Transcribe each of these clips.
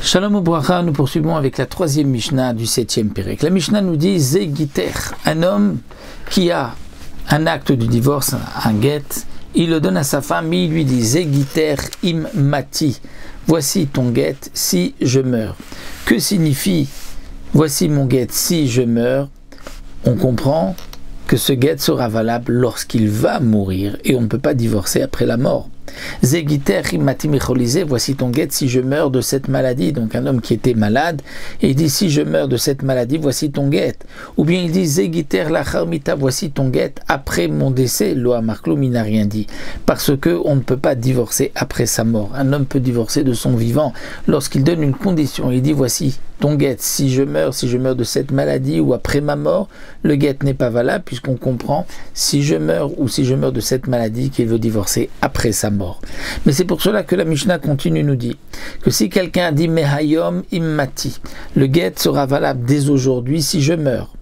Shalom Ubracha, nous poursuivons avec la troisième Mishnah du 7e Pérec. La Mishnah nous dit Zegiter, un homme qui a un acte de divorce, un get, il le donne à sa femme, il lui dit Zegiter im mati, voici ton get si je meurs. Que signifie voici mon get si je meurs? On comprend que ce get sera valable lorsqu'il va mourir et on ne peut pas divorcer après la mort. Zegiter imati mecholise, voici ton get si je meurs de cette maladie. Donc un homme qui était malade et il dit si je meurs de cette maladie, voici ton get. Ou bien il dit Zegiter lachar mita, voici ton get après mon décès. Loa markloum, il n'a rien dit parce que on ne peut pas divorcer après sa mort. Un homme peut divorcer de son vivant lorsqu'il donne une condition. Il dit voici ton get si je meurs de cette maladie ou après ma mort, le get n'est pas valable puisqu'on comprend si je meurs ou si je meurs de cette maladie qu'il veut divorcer après sa mort. Mais c'est pour cela que la Mishnah continue nous dit que si quelqu'un dit Mehayom immati, le get sera valable dès aujourd'hui si je meurs.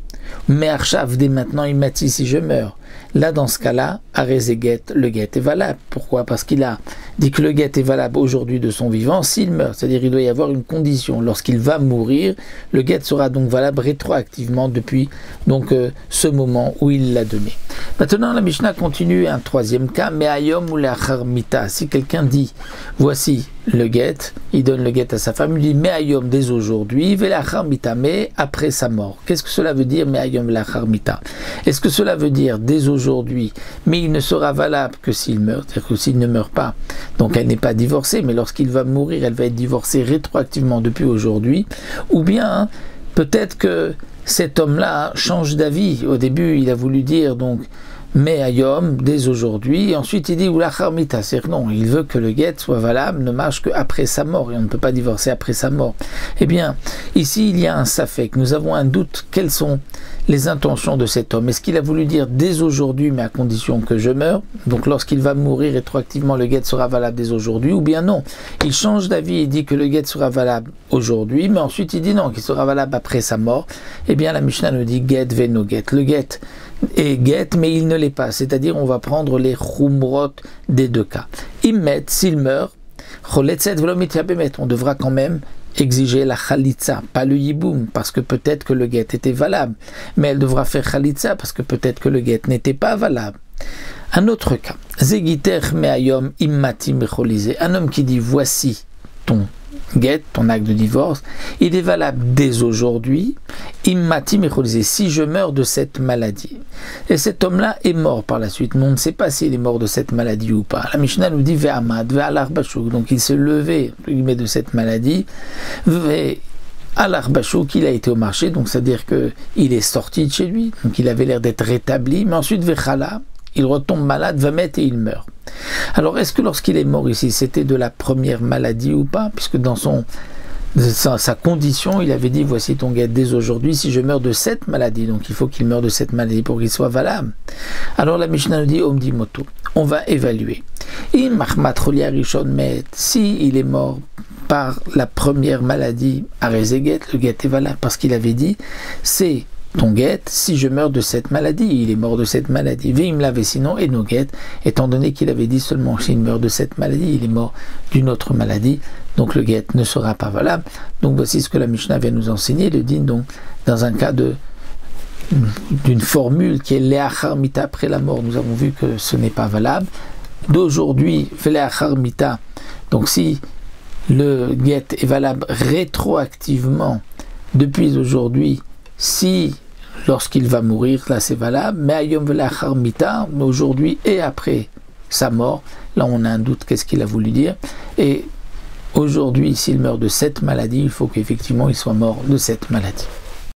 Me'arshav, dès maintenant immati si je meurs. Là, dans ce cas-là, Arezeget, le get est valable. Pourquoi? Parce qu'il a dit que le get est valable aujourd'hui de son vivant s'il meurt. C'est-à-dire qu'il doit y avoir une condition. Lorsqu'il va mourir, le get sera donc valable rétroactivement depuis donc, ce moment où il l'a donné. Maintenant, la Mishnah continue un troisième cas, Me'ayom ou lachar mita. Si quelqu'un dit, voici le get, il donne le get à sa femme, il dit Me'ayom dès aujourd'hui, ve'lachar mita, mais après sa mort. Qu'est-ce que cela veut dire Me'ayom lachar mita? Est-ce que cela veut dire dès aujourd'hui, mais il ne sera valable que s'il meurt, c'est-à-dire que s'il ne meurt pas, donc elle n'est pas divorcée, mais lorsqu'il va mourir, elle va être divorcée rétroactivement depuis aujourd'hui, ou bien peut-être que cet homme-là change d'avis. Au début, il a voulu dire donc mais ayom dès aujourd'hui, et ensuite il dit ou la charmita, c'est-à-dire non, il veut que le get soit valable, ne marche qu'après sa mort, et on ne peut pas divorcer après sa mort. Eh bien, ici il y a un safek, nous avons un doute, quelles sont les intentions de cet homme? Est-ce qu'il a voulu dire dès aujourd'hui, mais à condition que je meure, donc lorsqu'il va mourir rétroactivement, le get sera valable dès aujourd'hui, ou bien non, il change d'avis, il dit que le get sera valable aujourd'hui, mais ensuite il dit non, qu'il sera valable après sa mort. Eh bien la Mishnah nous dit get veno get, le get est get, mais il ne l'est pas, c'est-à-dire on va prendre les chumrot des deux cas. Immet, s'il meurt, on devra quand même exiger la khalitza, pas le yiboum, parce que peut-être que le get était valable, mais elle devra faire khalitza parce que peut-être que le get n'était pas valable. Un autre cas, Zegiter me'ayom immati mecholise, un homme qui dit voici ton get, ton acte de divorce, il est valable dès aujourd'hui, immati mecholise, si je meurs de cette maladie. Et cet homme-là est mort par la suite, mais on ne sait pas s'il est mort de cette maladie ou pas. La Mishnah nous dit ve'amad, ve'alar bashouk, donc il s'est levé de cette maladie, ve'alar bashouk, il a été au marché, donc c'est-à-dire qu'il est sorti de chez lui, donc il avait l'air d'être rétabli, mais ensuite ve'chala, il retombe malade, va mettre et il meurt. Alors, est-ce que lorsqu'il est mort ici, c'était de la première maladie ou pas? Puisque dans sa condition, il avait dit, voici ton get dès aujourd'hui, si je meurs de cette maladie. Donc, il faut qu'il meure de cette maladie pour qu'il soit valable. Alors, la Mishnah nous dit, Omdi Moto, on va évaluer. Si il est mort par la première maladie, Arezeget, le get est valable, parce qu'il avait dit, c'est ton get, si je meurs de cette maladie, il est mort de cette maladie. Veim l'avait sinon, et no get, étant donné qu'il avait dit seulement s'il meurt de cette maladie, il est mort d'une autre maladie, donc le get ne sera pas valable. Donc voici ce que la Mishnah vient nous enseigner, le din, donc dans un cas d'une formule qui est leachar mita, après la mort, nous avons vu que ce n'est pas valable. D'aujourd'hui, leachar mita, donc si le get est valable rétroactivement depuis aujourd'hui, si lorsqu'il va mourir, là c'est valable, mais ayom velachar mita, aujourd'hui et après sa mort, là on a un doute, qu'est-ce qu'il a voulu dire, et aujourd'hui s'il meurt de cette maladie, il faut qu'effectivement il soit mort de cette maladie.